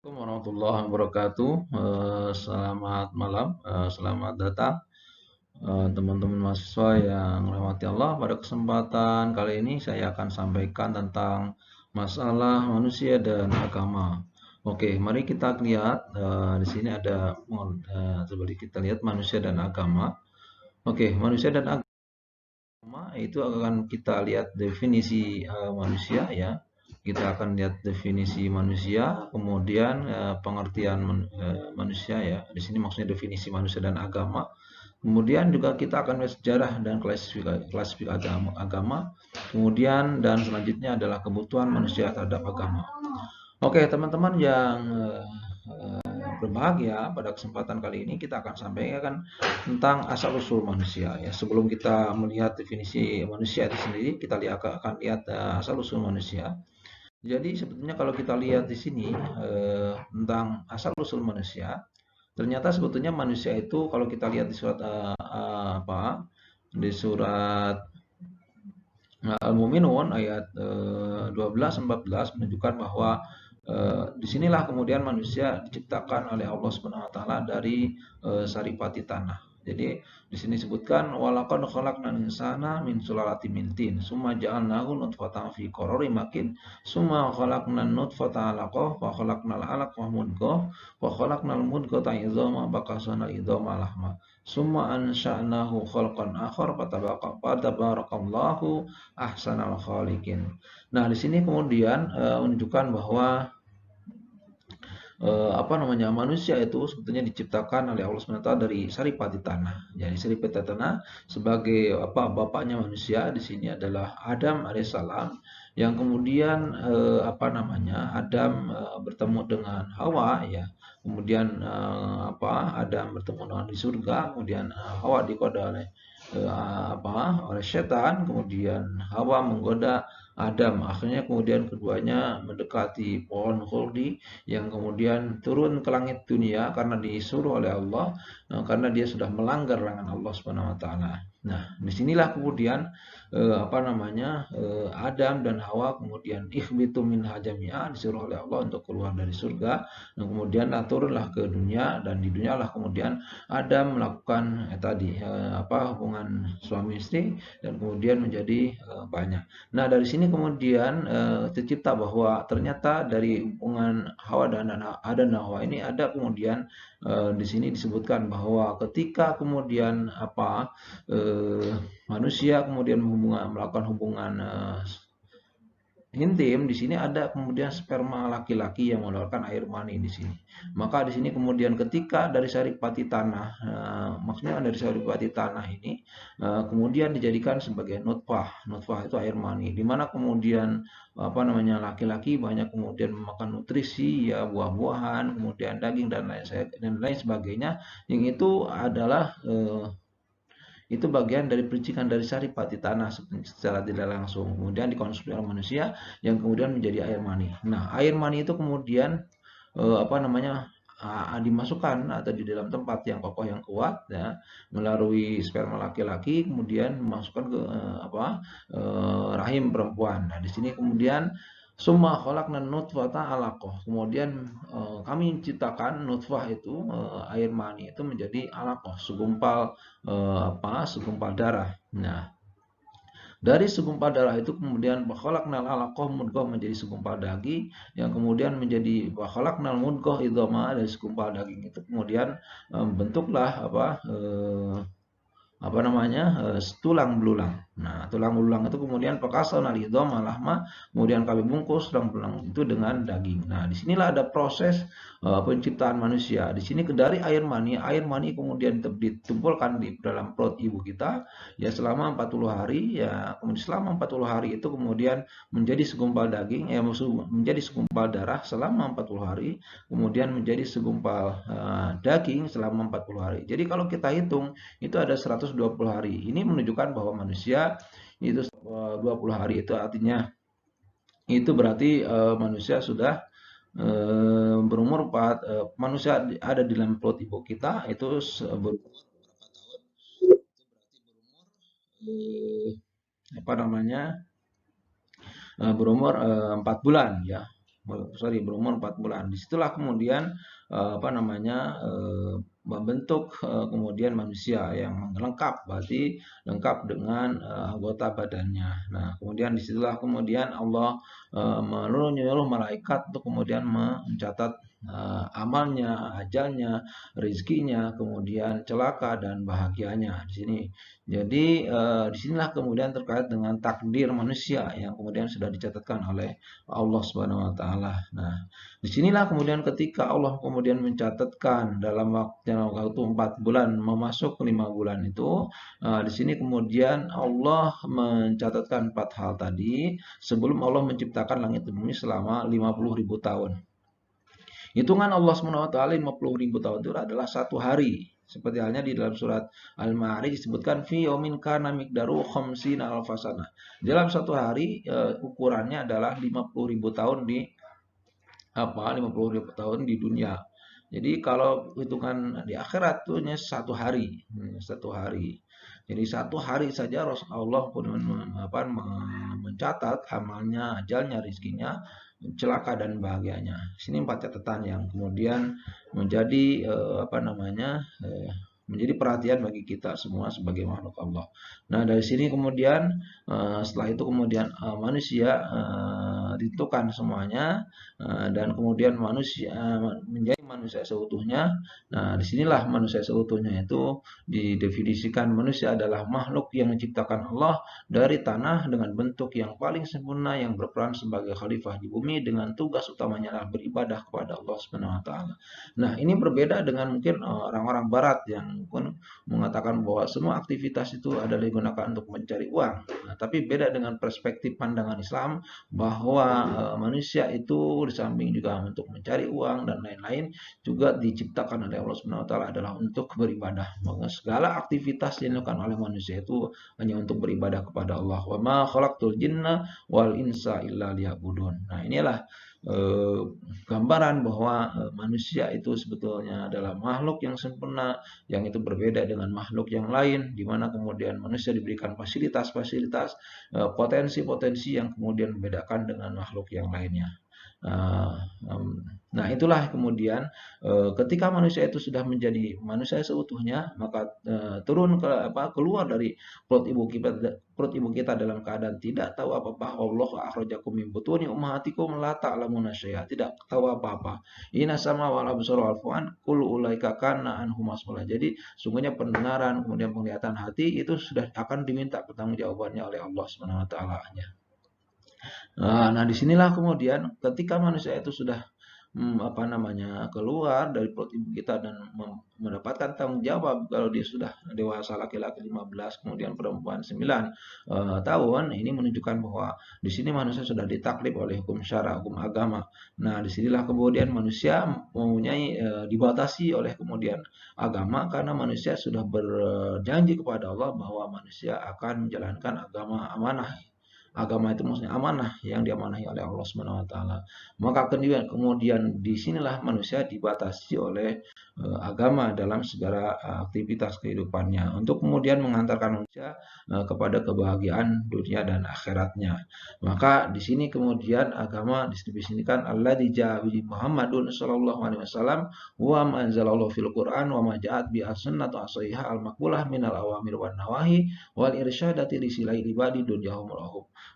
Assalamualaikum warahmatullahi wabarakatuh. Selamat malam, selamat datang teman-teman mahasiswa yang rahmati Allah. Pada kesempatan kali ini saya akan sampaikan tentang masalah manusia dan agama. Oke, mari kita lihat di sini ada coba kita lihat manusia dan agama. Oke, manusia dan agama itu akan kita lihat definisi manusia ya. Kita akan lihat definisi manusia, kemudian pengertian manusia ya. Di sini maksudnya definisi manusia dan agama. Kemudian juga kita akan lihat sejarah dan klasifikasi agama. Kemudian dan selanjutnya adalah kebutuhan manusia terhadap agama. Oke, teman-teman yang berbahagia, pada kesempatan kali ini kita akan sampaikan tentang asal-usul manusia ya. Sebelum kita melihat definisi manusia itu sendiri, kita akan lihat asal-usul manusia. Jadi sebetulnya kalau kita lihat di sini tentang asal-usul manusia, ternyata sebetulnya manusia itu kalau kita lihat di surat di surat Al-Mu'minun ayat 12-14 menunjukkan bahwa disinilah kemudian manusia diciptakan oleh Allah Subhanahu Wa Taala dari saripati tanah. Jadi di sini disebutkan walaqad khalaqnal insana min sulalatin min tin, summa ja'alnahu nutfatan fi qararin makin, summa khalaqnan nutfata 'alaqah, wa khalaqnal 'alaqah mudghah, wa khalaqnal mudghata 'idhama, bakasana 'idhama lahma. Summa ansha'nahu khalqan akhar, fatabarakallahu ahsanal khaliqin. Nah, di sini kemudian menunjukkan bahwa manusia itu sebetulnya diciptakan oleh Allah SWT dari saripati tanah. Jadi saripati tanah sebagai bapaknya manusia di sini adalah Adam alaihissalam yang kemudian Adam bertemu dengan Hawa ya. Kemudian Adam bertemu dengan di surga, kemudian Hawa digoda oleh oleh setan, kemudian Hawa menggoda Adam. Akhirnya kemudian keduanya mendekati pohon khuldi yang kemudian turun ke langit dunia karena disuruh oleh Allah, karena dia sudah melanggar larangan Allah Subhanahu wa taala. Nah, disinilah kemudian Adam dan Hawa kemudian ihbitu minha jami'a, disuruh oleh Allah untuk keluar dari surga, dan kemudian turunlah ke dunia, dan di dunialah kemudian Adam melakukan hubungan suami istri dan kemudian menjadi banyak. Nah, dari sini kemudian tercipta bahwa ternyata dari hubungan Hawa dan Adam dan Hawa ini ada kemudian di sini disebutkan bahwa ketika kemudian manusia kemudian melakukan hubungan intim, di sini ada kemudian sperma laki-laki yang mengeluarkan air mani di sini. Maka di sini kemudian ketika dari saripati tanah, maksudnya dari saripati tanah ini kemudian dijadikan sebagai nutfah. Nutfah itu air mani, di mana kemudian laki-laki banyak kemudian memakan nutrisi ya, buah-buahan, kemudian daging dan lain sebagainya. Yang itu adalah itu bagian dari percikan dari saripati tanah secara tidak langsung, kemudian dikonsumsi oleh manusia yang kemudian menjadi air mani. Nah, air mani itu kemudian dimasukkan atau di dalam tempat yang kokoh yang kuat ya, melalui sperma laki-laki kemudian memasukkan ke rahim perempuan. Nah, di sini kemudian summa khalaqnan nutfata 'alaqah. Kemudian kami ciptakan nutfah itu air mani itu menjadi 'alaqah, segumpal darah. Nah, dari segumpal darah itu kemudian khalaqnal 'alaqah mudghah, menjadi segumpal daging, yang kemudian menjadi khalaqnal mudghah idhama, dari segumpal daging itu kemudian bentuklah tulang belulang. Nah, tulang belulang itu kemudian pakasana lidhama lahma, kemudian kami bungkus tulang belulang itu dengan daging. Nah, disinilah ada proses penciptaan manusia. Di sini dari air mani kemudian ditumpulkan di dalam perut ibu kita ya selama 40 hari ya. Kemudian selama 40 hari itu kemudian menjadi segumpal daging ya, menjadi segumpal darah selama 40 hari, kemudian menjadi segumpal daging selama 40 hari. Jadi kalau kita hitung itu ada 120 hari. Ini menunjukkan bahwa manusia itu 20 hari, itu artinya itu berarti manusia sudah berumur manusia ada di dalam perut ibu kita itu berumur berumur 4 bulan ya. berumur 4 bulan. Disitulah kemudian membentuk kemudian manusia yang lengkap, berarti lengkap dengan anggota badannya. Nah, kemudian disitulah kemudian Allah menyuruh malaikat untuk kemudian mencatat amalnya, ajalnya, rezekinya, kemudian celaka dan bahagianya di sini. Jadi disinilah kemudian terkait dengan takdir manusia yang kemudian sudah dicatatkan oleh Allah Subhanahu wa taala. Nah, disinilah kemudian ketika Allah kemudian mencatatkan dalam waktu 4 bulan memasuk 5 bulan itu, di sini kemudian Allah mencatatkan 4 hal tadi sebelum Allah menciptakan langit dan bumi selama 50.000 tahun. Hitungan Allah Subhanahu wa taala 50.000 tahun itu adalah satu hari. Seperti halnya di dalam surat Al-Ma'arij disebutkan fi yaumin kana miqdaru khamsina alfasana. Dalam satu hari ukurannya adalah 50.000 tahun di 50.000 tahun di dunia. Jadi kalau hitungan di akhirat itu hanya satu hari, satu hari. Jadi satu hari saja Rasulullah pun mencatat amalnya, ajalnya, rezekinya, celaka dan bahagianya. Sini 4 catatan yang kemudian menjadi menjadi perhatian bagi kita semua sebagai makhluk Allah. Nah, dari sini kemudian setelah itu kemudian manusia ditentukan semuanya dan kemudian manusia menjadi manusia seutuhnya. Nah, disinilah manusia seutuhnya itu didefinisikan manusia adalah makhluk yang diciptakan Allah dari tanah dengan bentuk yang paling sempurna yang berperan sebagai khalifah di bumi dengan tugas utamanya adalah beribadah kepada Allah Subhanahu wa taala. Nah, ini berbeda dengan mungkin orang-orang barat yang pun mengatakan bahwa semua aktivitas itu adalah digunakan untuk mencari uang. Nah, tapi beda dengan perspektif pandangan Islam bahwa manusia itu di samping juga untuk mencari uang dan lain-lain juga diciptakan oleh Allah Subhanahu wa taala adalah untuk beribadah. Maka segala aktivitas yang dilakukan oleh manusia itu hanya untuk beribadah kepada Allah. Wa ma khalaqtul jinna wal insa illa liya'budun. Nah, inilah gambaran bahwa manusia itu sebetulnya adalah makhluk yang sempurna, yang itu berbeda dengan makhluk yang lain, di mana kemudian manusia diberikan fasilitas-fasilitas, potensi-potensi yang kemudian membedakan dengan makhluk yang lainnya. Nah, itulah kemudian ketika manusia itu sudah menjadi manusia seutuhnya, maka turun keluar dari perut ibu kita dalam keadaan tidak tahu apa-apa. Wallahu akhrajakum min butuni ummahatikum la ta'lamuna syai'a, tidak tahu apa-apa. Inna sama wal absara wal fu'ad kul ulaika kana anhum mas'ula. Jadi sungguhnya pendengaran kemudian penglihatan hati itu sudah akan diminta pertanggungjawabannya oleh Allah Subhanahu wa taala. Nah, disinilah kemudian ketika manusia itu sudah keluar dari perut ibu kita dan mendapatkan tanggung jawab kalau dia sudah dewasa, laki-laki 15 kemudian perempuan 9 tahun, ini menunjukkan bahwa di sini manusia sudah ditaklif oleh hukum syara, hukum agama. Nah, disinilah kemudian manusia mempunyai dibatasi oleh kemudian agama karena manusia sudah berjanji kepada Allah bahwa manusia akan menjalankan agama amanah. Agama itu maksudnya amanah yang diamanahi oleh Allah Subhanahu wa taala. Maka kemudian disinilah manusia dibatasi oleh agama dalam segala aktivitas kehidupannya untuk kemudian mengantarkan manusia kepada kebahagiaan dunia dan akhiratnya. Maka di sini kemudian agama didefinisikan alladzi ja'a bihi Muhammadun sallallahu alaihi wasallam wa ma anzalallahu fil Qur'an wa ma ja'at bi as-sunnatu as-sahihah al-maqbulah minal awamir wan nawahi wal irsyadati li silai ibadi dunyahum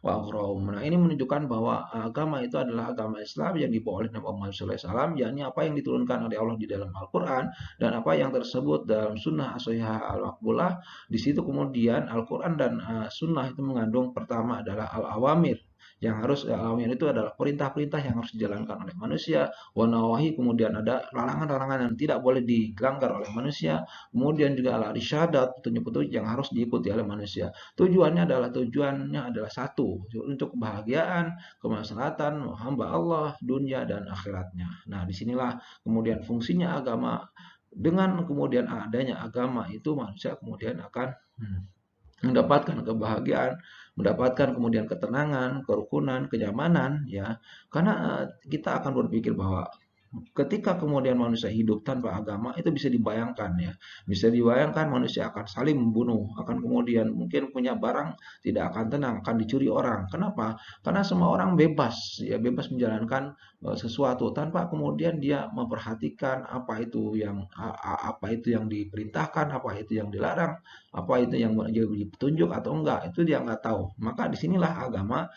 wa akhirahum. Nah, ini menunjukkan bahwa agama itu adalah agama Islam yang dibawa oleh Nabi Muhammad SAW, yakni apa yang diturunkan oleh Allah di dalam Al-Quran dan apa yang tersebut dalam Sunnah as-sahihah al-maqbulah. Di situ kemudian Al-Quran dan Sunnah itu mengandung pertama adalah al-awamir. Yang harus awamir itu adalah perintah-perintah yang harus dijalankan oleh manusia. Wa nawahi, kemudian ada larangan-larangan yang tidak boleh dilanggar oleh manusia. Kemudian juga al-irsyadat, petunjuk-petunjuk yang harus diikuti oleh manusia. Tujuannya adalah satu, untuk kebahagiaan, kemaslahatan hamba Allah, dunia dan akhiratnya. Nah, disinilah kemudian fungsinya agama. Dengan kemudian adanya agama itu manusia kemudian akan mendapatkan kebahagiaan, mendapatkan kemudian ketenangan, kerukunan, kenyamanan, ya. Karena kita akan berpikir bahwa ketika kemudian manusia hidup tanpa agama itu bisa dibayangkan ya, bisa dibayangkan manusia akan saling membunuh, akan kemudian mungkin punya barang tidak akan tenang, akan dicuri orang. Kenapa? Karena semua orang bebas ya, bebas menjalankan sesuatu tanpa kemudian dia memperhatikan apa itu yang diperintahkan, apa itu yang dilarang, apa itu yang menjadi petunjuk atau enggak, itu dia nggak tahu. Maka disinilah agama.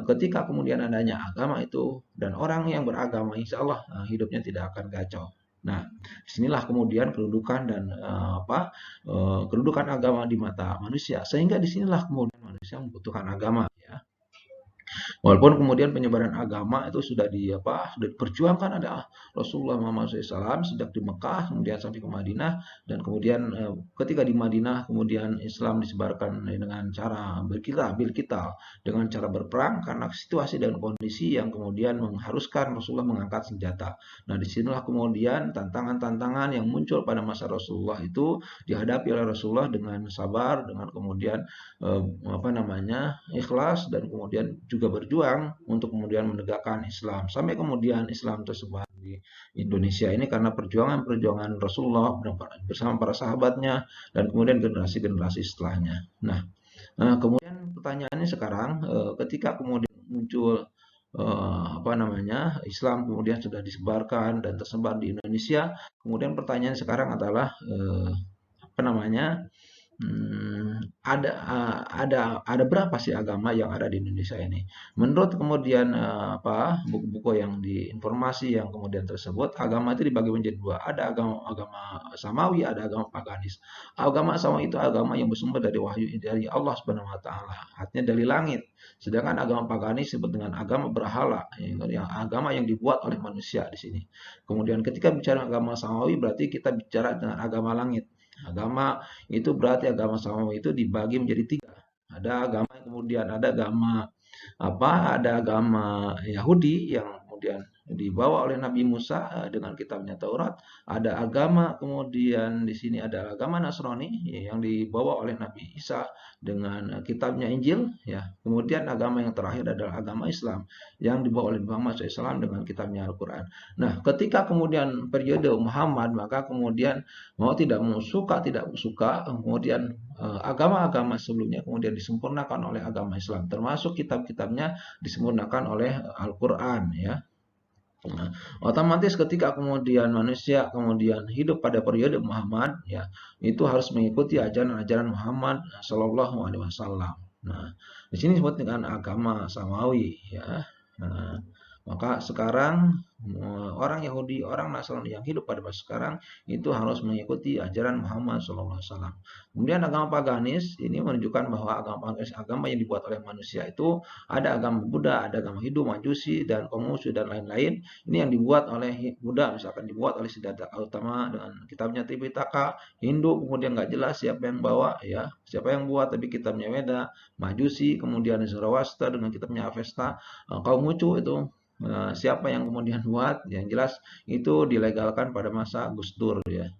Ketika kemudian adanya agama itu dan orang yang beragama, insya Allah hidupnya tidak akan kacau. Nah, disinilah kemudian kedudukan dan kedudukan agama di mata manusia. Sehingga disinilah kemudian manusia membutuhkan agama. Ya. Walaupun kemudian penyebaran agama itu sudah diperjuangkan ada Rasulullah Muhammad SAW sejak di Mekah kemudian sampai ke Madinah, dan kemudian ketika di Madinah kemudian Islam disebarkan dengan cara berkital dengan cara berperang karena situasi dan kondisi yang kemudian mengharuskan Rasulullah mengangkat senjata. Nah, disinilah kemudian tantangan-tantangan yang muncul pada masa Rasulullah itu dihadapi oleh Rasulullah dengan sabar, dengan kemudian ikhlas, dan kemudian juga berjuang untuk kemudian menegakkan Islam sampai kemudian Islam tersebar di Indonesia ini karena perjuangan Rasulullah bersama para sahabatnya dan kemudian generasi-generasi setelahnya. Nah, kemudian pertanyaannya sekarang, ketika kemudian muncul Islam kemudian sudah disebarkan dan tersebar di Indonesia, kemudian pertanyaan sekarang adalah apa namanya ada berapa sih agama yang ada di Indonesia ini? Menurut kemudian buku-buku yang informasi yang kemudian tersebut, agama itu dibagi menjadi dua. Ada agama samawi, ada agama paganis. Agama samawi itu agama yang bersumber dari wahyu dari Allah Subhanahu wa taala, artinya dari langit. Sedangkan agama paganis disebut dengan agama berhala, yang agama yang dibuat oleh manusia di sini. Kemudian ketika bicara agama samawi berarti kita bicara dengan agama langit. Agama itu berarti agama samawi itu dibagi menjadi tiga. Ada agama kemudian ada agama ada agama Yahudi yang kemudian dibawa oleh Nabi Musa dengan kitabnya Taurat. Ada agama kemudian di sini ada agama Nasrani yang dibawa oleh Nabi Isa dengan kitabnya Injil ya. Kemudian agama yang terakhir adalah agama Islam yang dibawa oleh Muhammad SAW dengan kitabnya Al-Quran. Nah, ketika kemudian periode Muhammad, maka kemudian mau tidak mau suka tidak suka kemudian agama-agama sebelumnya kemudian disempurnakan oleh agama Islam, termasuk kitab-kitabnya disempurnakan oleh Al-Quran ya. Nah, otomatis ketika kemudian manusia kemudian hidup pada periode Muhammad ya, itu harus mengikuti ajaran-ajaran Muhammad Shallallahu Alaihi Wasallam. Nah, di sini disebut dengan agama samawi ya. Nah, maka sekarang orang Yahudi, orang Nasrani yang hidup pada masa sekarang itu harus mengikuti ajaran Muhammad SAW. Kemudian agama paganis ini menunjukkan bahwa agama paganis agama yang dibuat oleh manusia itu ada agama Buddha, ada agama Hindu, Majusi, dan Konghucu dan lain-lain. Ini yang dibuat oleh Buddha, misalkan dibuat oleh Siddhartha Gautama dengan kitabnya Tripitaka. Hindu kemudian nggak jelas siapa yang bawa ya, siapa yang buat, tapi kitabnya Weda. Majusi kemudian Zoroaster dengan kitabnya Avesta. Konghucu itu siapa yang kemudian buat, yang jelas itu dilegalkan pada masa Gus Dur ya.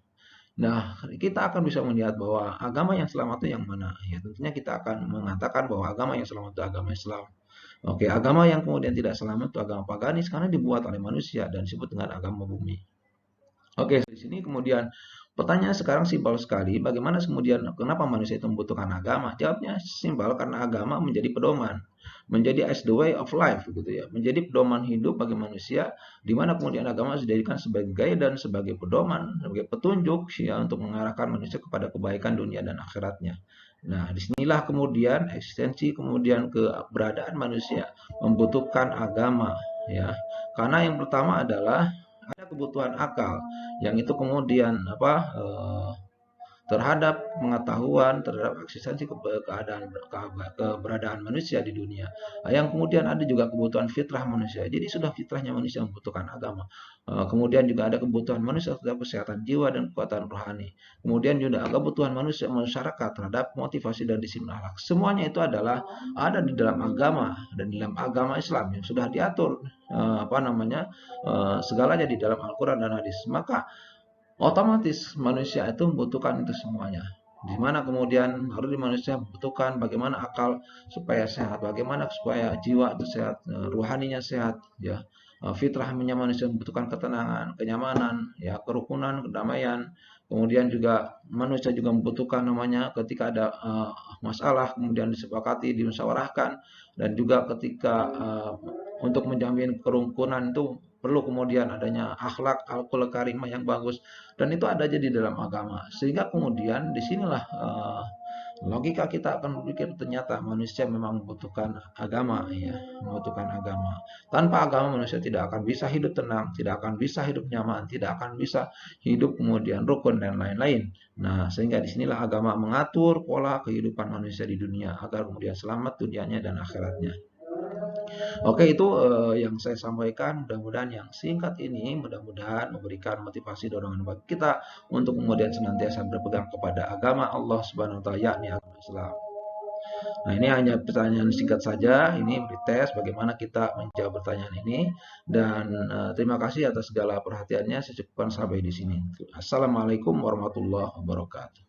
Nah, kita akan bisa melihat bahwa agama yang selamat itu yang mana ya. Tentunya kita akan mengatakan bahwa agama yang selamat itu agama Islam. Oke, agama yang kemudian tidak selamat itu agama paganis karena dibuat oleh manusia dan disebut dengan agama bumi. Oke, di sini kemudian pertanyaan sekarang simpel sekali, bagaimana kemudian kenapa manusia itu membutuhkan agama? Jawabnya simpel, karena agama menjadi pedoman, menjadi as the way of life gitu ya, menjadi pedoman hidup bagi manusia, di mana kemudian agama dijadikan sebagai gaya dan sebagai pedoman, sebagai petunjuk ya untuk mengarahkan manusia kepada kebaikan dunia dan akhiratnya. Nah, disinilah kemudian eksistensi kemudian keberadaan manusia membutuhkan agama ya, karena yang pertama adalah ada kebutuhan akal yang itu kemudian terhadap pengetahuan, terhadap eksistensi keberadaan manusia di dunia. Yang kemudian ada juga kebutuhan fitrah manusia. Jadi sudah fitrahnya manusia membutuhkan agama. Kemudian juga ada kebutuhan manusia terhadap kesehatan jiwa dan kekuatan rohani. Kemudian juga ada kebutuhan manusia masyarakat terhadap motivasi dan disiplin akhlak. Semuanya itu adalah ada di dalam agama dan di dalam agama Islam yang sudah diatur segalanya di dalam Al-Quran dan hadis. Maka otomatis manusia itu membutuhkan itu semuanya. Di mana kemudian harus manusia membutuhkan bagaimana akal supaya sehat, bagaimana supaya jiwa itu sehat, ruhaninya sehat, ya. fitrahnya manusia membutuhkan ketenangan, kenyamanan, ya, kerukunan, kedamaian. Kemudian juga manusia juga membutuhkan namanya ketika ada masalah kemudian disepakati, dimusyawarahkan, dan juga ketika untuk menjamin kerukunan itu perlu kemudian adanya akhlak al-qul karimah yang bagus, dan itu ada aja di dalam agama. Sehingga kemudian disinilah logika kita akan berpikir ternyata manusia memang membutuhkan agama, ya, membutuhkan agama. Tanpa agama manusia tidak akan bisa hidup tenang, tidak akan bisa hidup nyaman, tidak akan bisa hidup kemudian rukun dan lain-lain. Nah, sehingga disinilah agama mengatur pola kehidupan manusia di dunia agar kemudian selamat dunianya dan akhiratnya. Oke, itu yang saya sampaikan. Mudah-mudahan yang singkat ini mudah-mudahan memberikan motivasi dorongan bagi kita untuk kemudian senantiasa berpegang kepada agama Allah Subhanahu wa taala, yakni agama Islam. Nah, ini hanya pertanyaan singkat saja. Ini tes bagaimana kita menjawab pertanyaan ini, dan terima kasih atas segala perhatiannya. Saya cukupkan sampai di sini. Assalamualaikum warahmatullahi wabarakatuh.